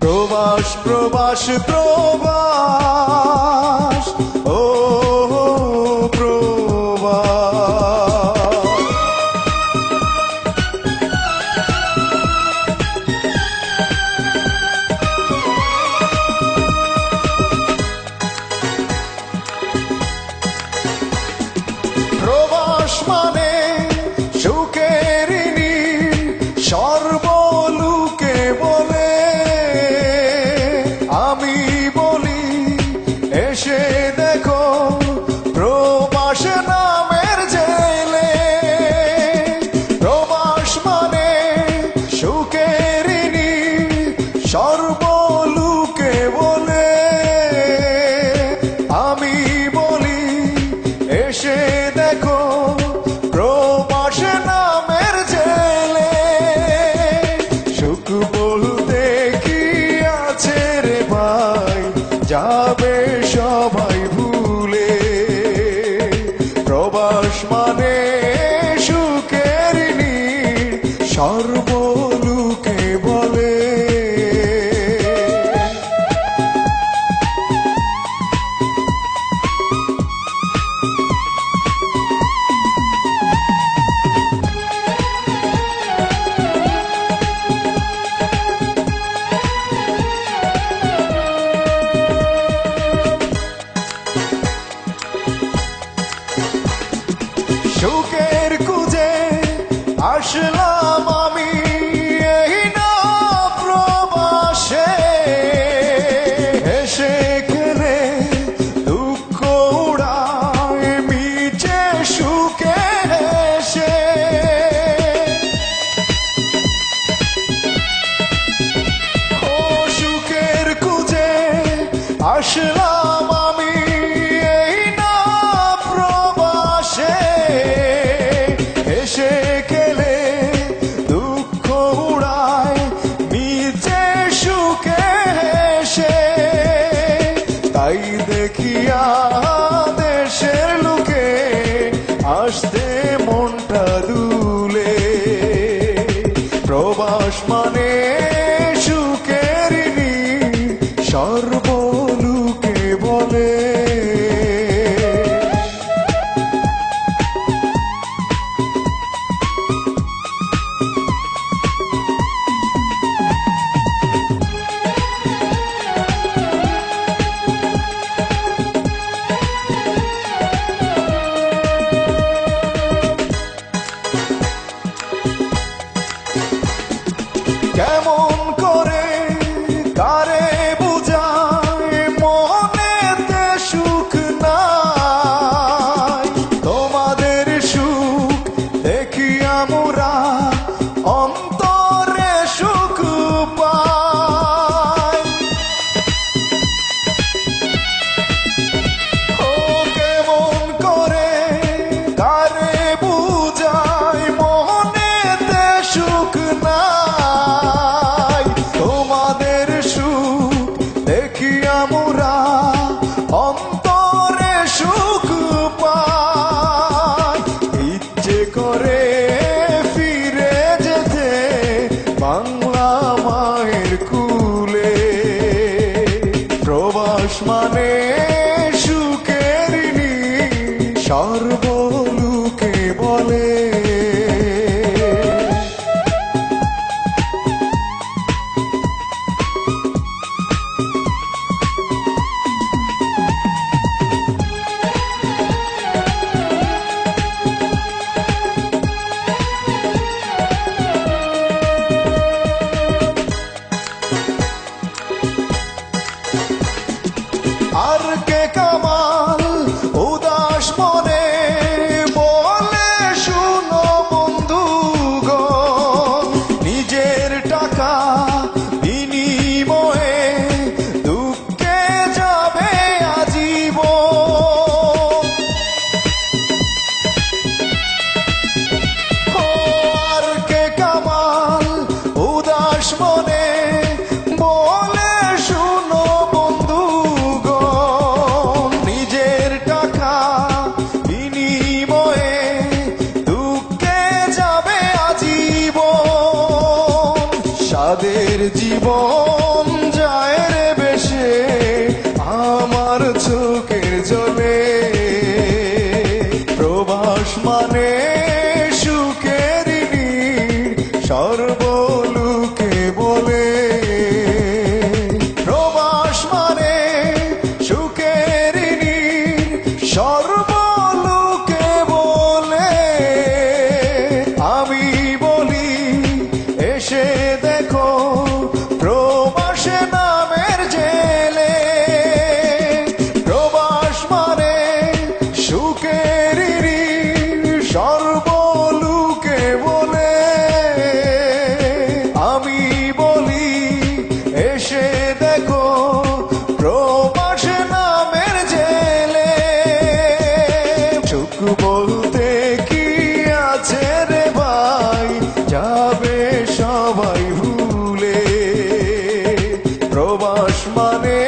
প্রবাস প্রবাস প্রবাস ও প্রবাস। প্রবাস মানে সুখের নীড় সর্বলোকে বলে, আমি বলি এসে দেখো প্রবাস নামের জেলে। প্রবাস মানে সুখের নীড় সর্বলোকে বলে, আমি বলি এসে দেখো প্রবাস নামের জেলে। সুখ বলতে কি আছে রে ভাই, যাবে সবাই ভুলে। প্রবাস মানে সুখের নীড় সর্বলোকে বলে। সুখের খুঁজে আসলাম আমি এই না প্রবাসে, হেসে খেলে দুঃখ উড়ায় মিছে সুখে হেসে। ও সুখের খুঁজে আসলাম আমি এই না প্রবাসে, হেসে খেলে দুঃখ উড়ায় মিছে সুখে হেসে। তাই দেখিয়া দেশের লোকে আসতে মনটা দুলে। প্রবাস মানে সুখের নীড় সর্বলোকে বলে। কেমন করে কারে বুঝায় মনেতে সুখ নাই, তোমাদের সুখ দেখিয়া মোরা অন্তরে সুখ পাই। ও কেমন করে কারে বুঝায় মনেতে সুখ নাই, তোমাদের সুখ দেখিয়া মোরা অন্তরে সুখ পাই। ইচ্ছে করে ফিরে যেতে বাংলা মায়ের কুলে। প্রবাস মানে সুখের নীড় সর্বলোকে বলে। আর কে কামাল উদাস মনে বলে শুনো বন্ধুগণ, নিজের টাকা বিনিময়ে দুঃখে যাবে আজীবন। আর কে কামাল উদাস মনে বলে শুনো বন্ধুগণ, নিজের টাকা বিনিময়ে দুঃখে যাবে আজীবন। সাদের জীবন সর্বলোকে বলে প্রবাস মানে সুখের নীড় সর্বলোকে বলে আমি বলি এসে দেখো প্রবাসে নামের জেলে প্রবাস মানে সুখের ঋণ সর্বলোকে বলে আমি বলি এসে দেখো প্রবাসে নামের জেলে সুখ বলতে কি আছে রে ভাই যাবে সবাই ভুলে প্রবাস মানে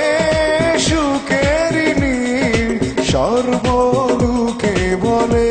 সুখের নীড় সর্বলোকে বলে